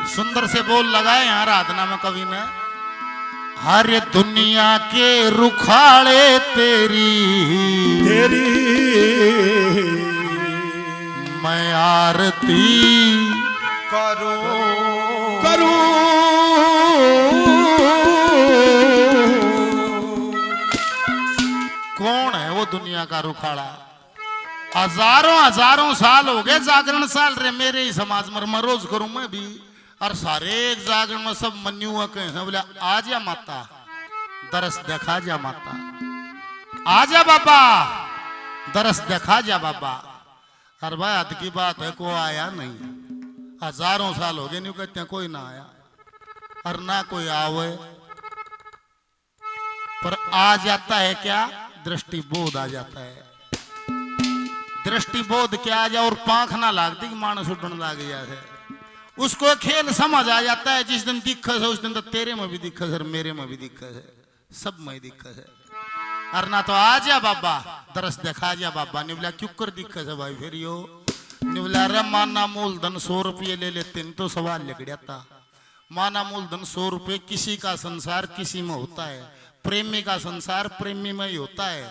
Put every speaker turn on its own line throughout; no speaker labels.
सुंदर से बोल लगाए यहाँ राधना में कवि ने। हरे दुनिया के रुखाड़े तेरी
तेरी
मैं आरती
करूं करूं।
कौन है वो दुनिया का रुखाड़ा? हजारों हजारों साल हो गए जागरण साल रे मेरे ही समाज में, मैं रोज करूं मैं भी। और सारे एक जागरण में सब मन्यू कहे बोले आ जा माता, दरस देखा जा माता, आजा बाबा दरस देखा जा बाबा। हर भाई हद की बात है, को आया नहीं। हजारों साल हो गए नहीं कहते हैं कोई ना आया और ना कोई आवे। पर आ जाता है क्या? दृष्टिबोध आ जाता है। दृष्टिबोध क्या आ जाए और पांख ना लागती कि मानस उड़न लाग जाए। उसको खेल समझ आ जाता है। जिस दिन दिक्कत है उस दिन तो तेरे में भी दिक्कत है, मेरे में भी दिक्कत है, सब में दिक्कत है। और ना तो आ जा बाबा दरस देखा जा बाबा। नहीं बोला क्यों कर दिक्कत है भाई फिर यो। नहीं बोला अरे माना मूलधन 100 रुपये ले लेते तो सवाल लग जाता। माना मूलधन 100 रुपये, किसी का संसार किसी में होता है। प्रेमी का संसार प्रेमी में ही होता है।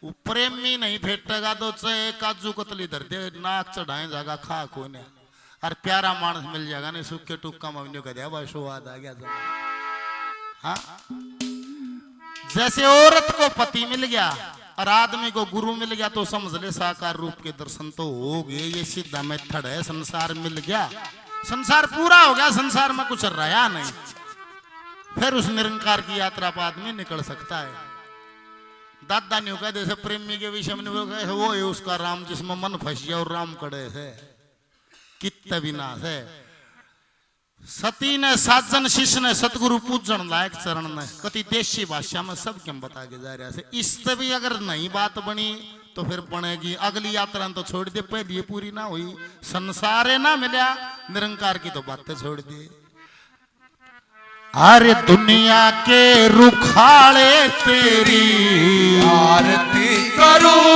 वो प्रेमी नहीं फेंटेगा तो चाहे काजू कतली धर दे, नाक चढ़ाए जाएगा खा को नहीं। और प्यारा मानस मिल जाएगा नहीं सूखे टुक्का में कह दिया भाई स्वाद आ गया। हाँ जैसे औरत को पति मिल गया और आदमी को गुरु मिल गया तो समझ ले साकार रूप के दर्शन तो हो गए। ये सीधा मेथड है। संसार मिल गया, संसार पूरा हो गया, संसार में कुछ रहा नहीं। फिर उस निरंकार की यात्रा पर आदमी निकल सकता है। दादा ने कहा जैसे प्रेमी के विषय में वो है उसका राम जिसमें मन फंस गया और राम कड़े है कित्त विनाश है। सती ने साजन शिष्य ने सतगुरु पूजन लायक चरण ने कति देशी भाषा में सब क्यों बता के जा रहा है। इससे भी अगर नई बात बनी तो फिर बनेगी। अगली यात्रा तो छोड़ दे, पहली पूरी ना हुई। संसार ना मिला, निरंकार की तो बातें छोड़ दी। अरे दुनिया के रुखाड़े तेरी
आरती करूं,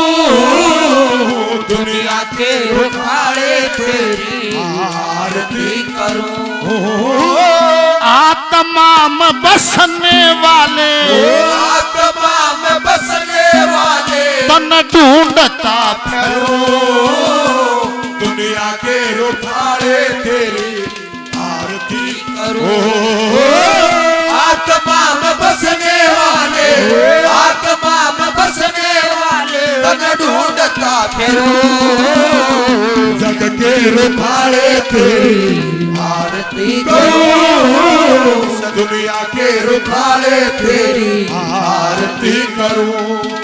दुनिया के रुखाड़े तेरी आरती करूं।
आत्मा में बसने वाले,
आत्मा में बसने वाले
तन ढूंढता
फिरूं। दुनिया के रुखाड़े तेरी आरती करूं। आत्मा में बसने वाले, आत्मा में बसने वाले तन ढूंढता फिरूं। जग के रुखाड़े तेरी आरती करूं। दुनिया के रुखाड़े तेरी आरती करूं।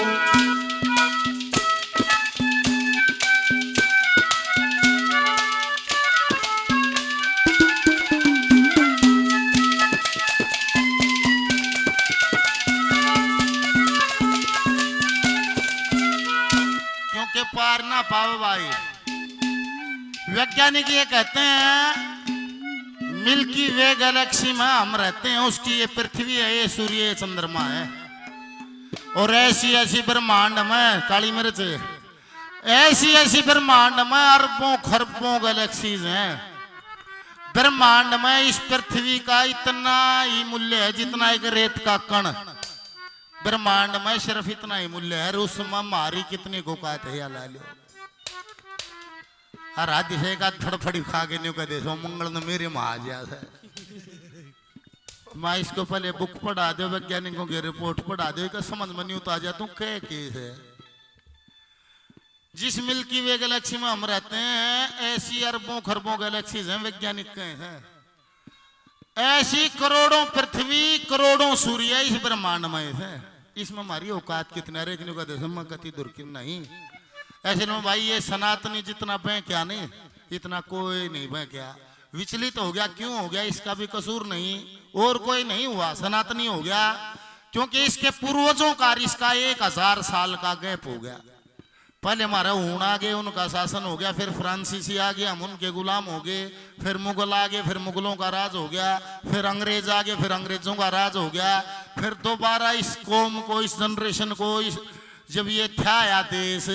पार ना पाओ भाई। वैज्ञानिक ये कहते हैं मिल्की वे गैलेक्सी में हम रहते हैं, उसकी ये पृथ्वी है, ये सूर्य, ये चंद्रमा है। और ऐसी ऐसी ब्रह्मांड में काली मिर्च, ऐसी ऐसी ब्रह्मांड में अरबों खरबों गैलेक्सीज हैं। ब्रह्मांड में इस पृथ्वी का इतना ही मूल्य है जितना एक रेत का कण। ब्रह्मांड में सिर्फ इतना ही मूल्य है। उसमें हमारी कितनी गोकात है या ला लो। हर आदि से एक फड़फड़ी खा के नहीं कहते सो मंगल ने मेरे महाजा है। मैं इसको पहले बुक पढ़ा दो, वैज्ञानिकों की रिपोर्ट पढ़ा दो, क्या समझ में नहीं उतार जा तू क्या केस है। जिस मिल्की वे गैलेक्सी में हम रहते हैं ऐसी अरबों खरबों गैलेक्सीज हैं, वैज्ञानिक कहे हैं। ऐसी करोड़ों पृथ्वी करोड़ों सूर्य इस ब्रह्मांड में है। इसमें हमारी औकात कितना रेखने का दशम गति दुर्किन नहीं। ऐसे में भाई ये सनातनी जितना बह क्या नहीं, इतना कोई नहीं बह क्या। विचलित हो गया, क्यों हो गया इसका भी कसूर नहीं, और कोई नहीं हुआ, सनातनी हो गया। क्योंकि इसके पूर्वजों का इसका 1000 साल का गैप हो गया। पहले हमारा ऊन आ गए, उनका शासन हो गया, फिर फ्रांसीसी आ गए, हम उनके गुलाम हो गए, फिर मुगल आ गए, फिर मुगलों का राज हो गया, फिर अंग्रेज आ गए, फिर अंग्रेजों का राज हो गया, फिर दोबारा इस कौम को, इस जनरेशन को, जब ये था या देश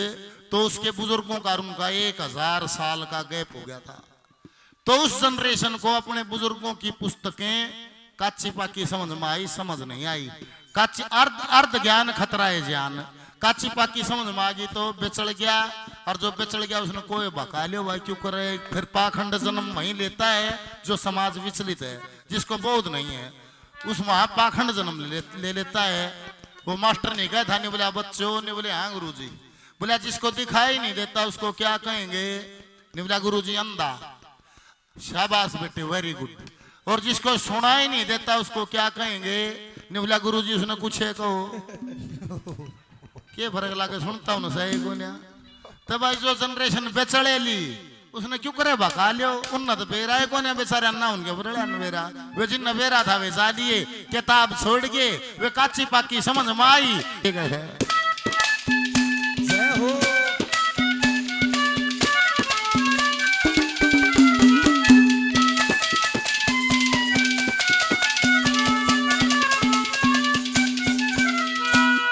तो उसके बुजुर्गों का उनका 1000 साल का गैप हो गया था। तो उस जनरेशन को अपने बुजुर्गों की पुस्तकें काची पाकी समझ में आई, समझ नहीं आई। काची अर्ध ज्ञान खतरा है ज्ञान। काची पाकी समझ में आ गई तो बेचड़ गया, और जो बेचड़ गया उसने कोई बका लियो भाई क्यों करे। फिर पाखंड जन्म वही लेता है जो समाज विचलित है, जिसको बोध नहीं है उस वहां पाखंड जन्म ले लेता है। वो मास्टर नहीं कहा था, नहीं बोले बच्चों, नहीं बोले हाँ गुरु जी, बोले जिसको दिखाई नहीं देता उसको क्या कहेंगे, नहीं बोला गुरु जी अंधा। शाबाश बेटे वेरी गुड। और जिसको सुनाई नहीं देता उसको क्या कहेंगे, नहीं बोला गुरु जी उसने कुछ है कहो। के फर्क लागे सुनता हूं ना सही को ना। तो भाई जो जनरेशन बेचड़े ली उसने क्यों करे भका लियो। उन्नत बेरा है कौन है बेचारे अन्ना उनके बड़े बेरा, वे जिन बेरा था वे जा दिए किताब छोड़ के, वे काची पाकी समझ में आई। ठीक है
जय हो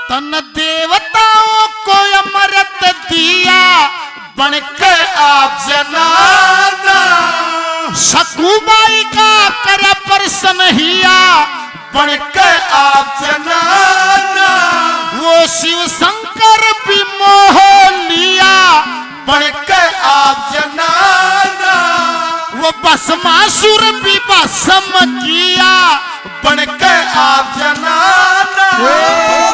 तन देवताओं को अमृत दिया बनकर आप जनाना, सकुबाई का कर प्रसन्न हिया बनकर आप जनाना। वो शिव शंकर भी मोह लिया बनकर आप जनाना। वो भस्मासुर भी भस्म किया बनकर आप जनाना।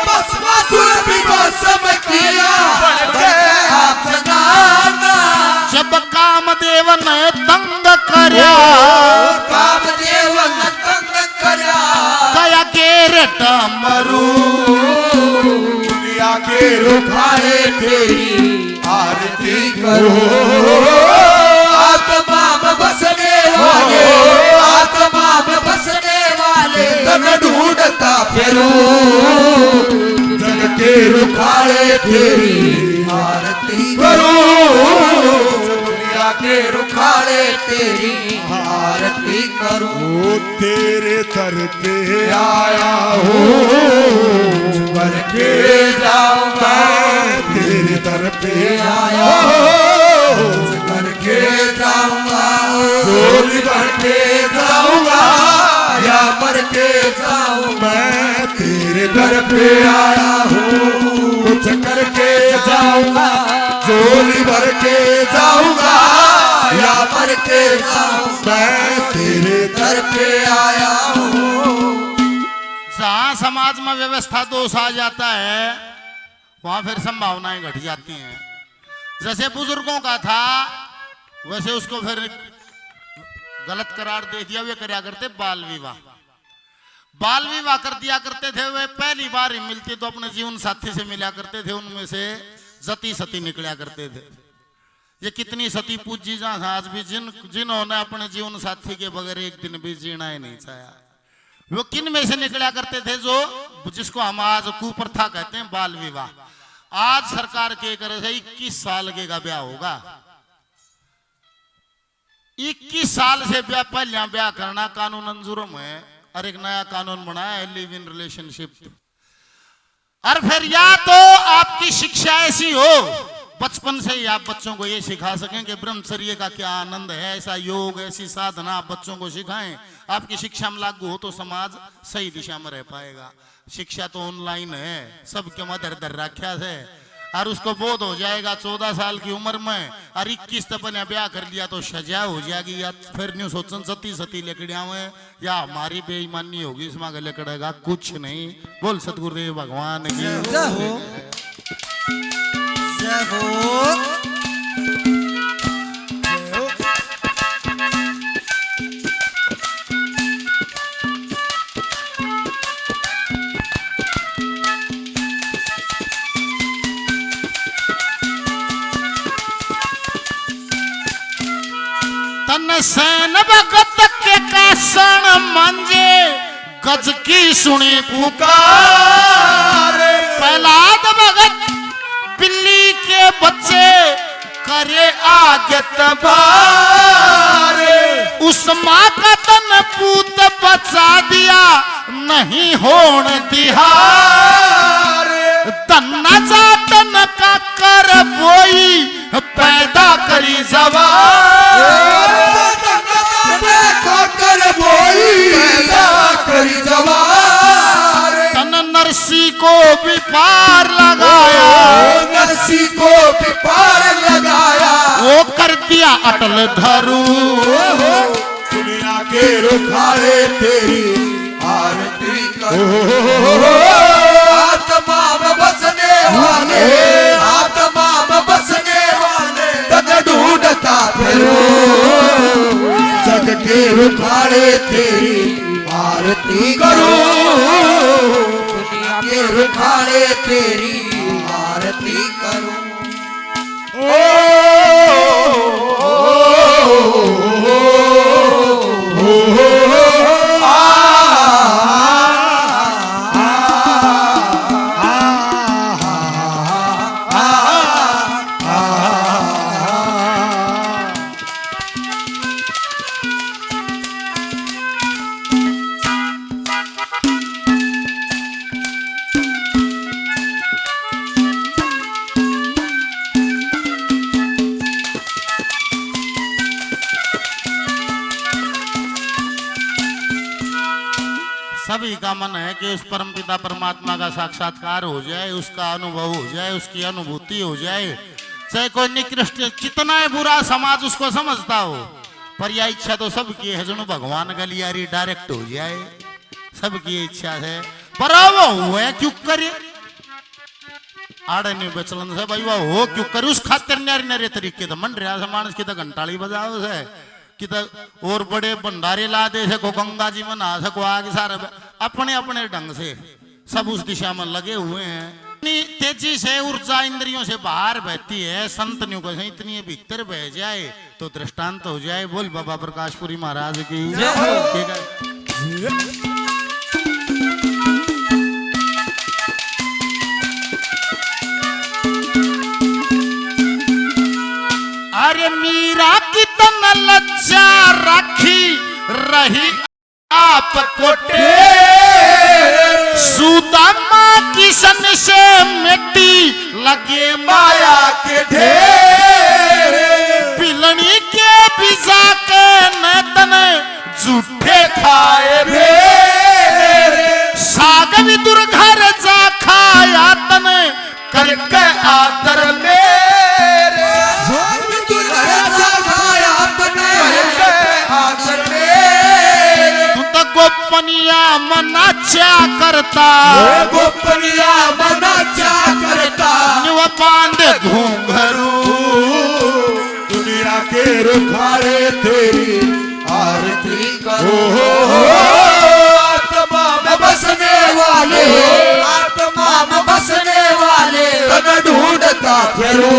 भस्मासुर भी भस्म किया बनकर आप जनाना।
जब कामदेव ने तंग करया,
कामदेव ने तंग करया,
गया गेरट मरू।
दुनिया के रुखाए तेरी आरती करो। आत्मा में बसने वाले, आत्मा में बसने वाले तन ढूंढता फिरू। जग के रुखाए तेरी आरती करो। दुनिया के रुखाए तेरी आरती करो। तेरे दर पे आया हूँ भर के जाऊंगा। तेरे दर पे आया हूँ भर के जाऊंगा। झोली भर के जाऊंगा या मर के जाऊं। मैं तेरे दर पे आया हूँ कुछ करके जाऊंगा। झोली भर के जाऊंगा या मर के जाऊं। मैं तेरे दर पे आया हूँ।
जहां समाज में व्यवस्था दोष आ जाता है वहां फिर संभावनाएं घट जाती हैं। जैसे बुजुर्गों का था वैसे उसको फिर गलत करार दे दिया। वे करया करते बाल विवाह, बाल विवाह कर दिया करते थे। वे पहली बार ही मिलती तो अपने जीवन साथी से मिला करते थे, उनमें से जती सती निकला करते थे। ये कितनी सती पूजी जहां आज भी जिन्होंने अपने जीवन साथी के बगैर एक दिन भी जीना ही नहीं चाहा, वो किन में से निकला करते थे, जो जिसको हम आज कुप्रथा कहते हैं बाल विवाह। आज सरकार के करे से 21 साल के का ब्याह होगा। 21 साल से ब्याह पहले ब्याह करना कानून मंजूर है। और एक नया कानून बना है लिव इन रिलेशनशिप। और फिर या तो आपकी शिक्षा ऐसी हो बचपन से ही आप बच्चों को ये सिखा सकें कि ब्रह्मचर्य का क्या आनंद है, ऐसा योग ऐसी साधना आप बच्चों को सिखाएं। आपकी शिक्षा में लागू हो तो समाज सही दिशा में रह पाएगा। शिक्षा तो ऑनलाइन है, सबके मदर दर रखा है। और उसको बोध हो जाएगा 14 साल की उम्र में, और 21 तक ने ब्याह कर लिया तो सजा हो जाएगी। या फिर न्यू सोचन सती सती लकड़िया में या हमारी बेईमानी होगी इसमें आगे लकड़ेगा कुछ नहीं। बोल सतगुरुदेव भगवान की
जय हो, जय हो।
तन सैन भगत के कासन मंजे गज की सुनी पुकार। प्रहलाद भगत बिल्ली के बच्चे करे आगे तबारे। उस माँ का तन पूत बचा दिया नहीं होन दिहारे। तन्ना जातन का कर बोई पैदा करी जवान। भी पार लगाया,
रस्सी को भी पार लगाया,
वो कर दिया अटल धरू।
दुनिया के रुखारे तेरी आरती करो। आत्मा में बसने वाले, आत्मा में बसने वाले तन ढूंढता फिरो। जग के रुखारे तेरी आरती करो। दुनिया के रुखारे तेरी आरती करो।
सभी का मन है कि उस परमपिता परमात्मा का साक्षात्कार हो जाए, उसका अनुभव हो जाए, उसकी अनुभूति हो जाए। चाहे कोई निकृष्ट कितना है बुरा समाज उसको समझता हो, पर यह इच्छा तो सबकी है जो भगवान गलियारी डायरेक्ट हो जाए। सबकी इच्छा है, पर वो हुए क्यों करे आड़े नहीं बचलन से भाई वो हो क्यों करे। उस खातिर नारी नारे तरीके तो मन रहा मानस की तो घंटाली बजाओ से कि और बड़े भंडारे ला दे सको, गंगा जी में नहा सको, आगे सारे अपने अपने ढंग से सब उस दिशा में लगे हुए हैं। इतनी तेजी से ऊर्जा इंद्रियों से बाहर बहती है, संतनियों को इतनी भीतर बह जाए तो दृष्टांत हो जाए। बोल बाबा प्रकाशपुरी महाराज की ठीक है। अरे मीरा की तन लज्जा रखी रही आप कोटे, सुदामा किशन से मिट्टी लगे माया के ढेर। पिलनी के पिजा के नतन झूठे खाए भेर, साग विदुर घर जा खाया तन करके आदर मेरे। तू तो गोपनिया मनाचा करता,
गोपनिया मनाचा करता,
निवा पांडे घूंघरू।
दुनिया के रुखारे तेरी आरती करो। आत्मा में बसने वाले, आत्मा में बसने वाले तन ढूंढता फिरो।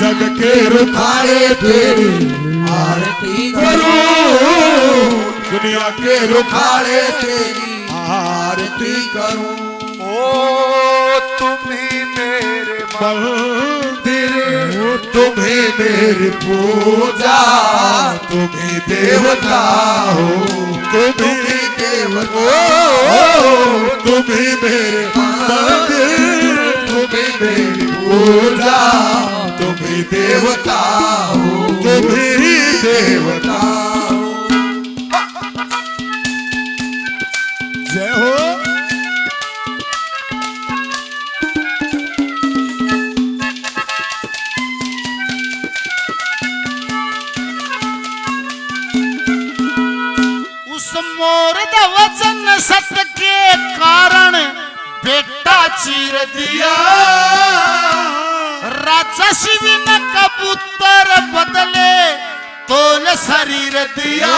जग के रुखारे तेरी आरती करो। दुनिया के रुखारे तेरी आरती करो। ओ तुम्ही मेरे मंदिर, तुम्ही मेरी पूजा, तुम्ही देवता हो, तुम्ही देवता हो। तुम्ही मेरे मंदिर, तुम्ही मेरी पूजा, तुम्ही देवता हो, तुम्ही देवता हो। जय हो।
उस मोर वचन सत्य के कारण बेटा चीर दिया, राजा शिव ने कबूतर बदले तोल शरीर दिया।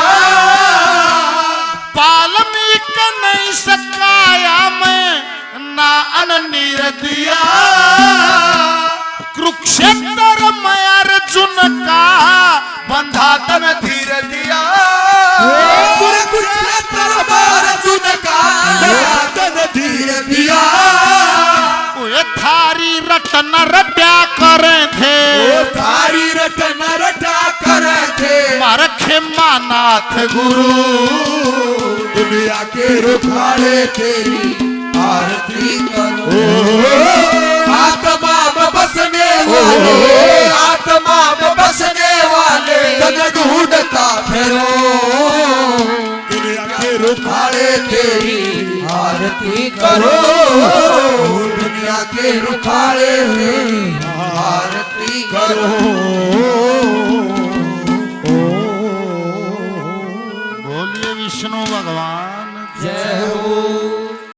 वाल्मीक नहीं सकाया मैं ना अननीर दिया, कुरुक्षेत्र में अर्जुन का बंधा तन धीर दिया।
कुरुक्षेत्र में अर्जुन का तन धीर दिया।
वे थारी रटन रटा करे थे,
थारी रटन रटा करे थे,
मारखे मानाथ गुरु।
दुनिया के रुखारे तेरी आरती करो। आत्मा में बसने वाले, आत्मा में बसने वाले तन ढूंढता फिरो। दुनिया के रुखारे रुखाड़े तेरी आरती करो दुनिया के रुखाड़े तेरी आरती करो
बोलिए विष्णु भगवान
जय हो।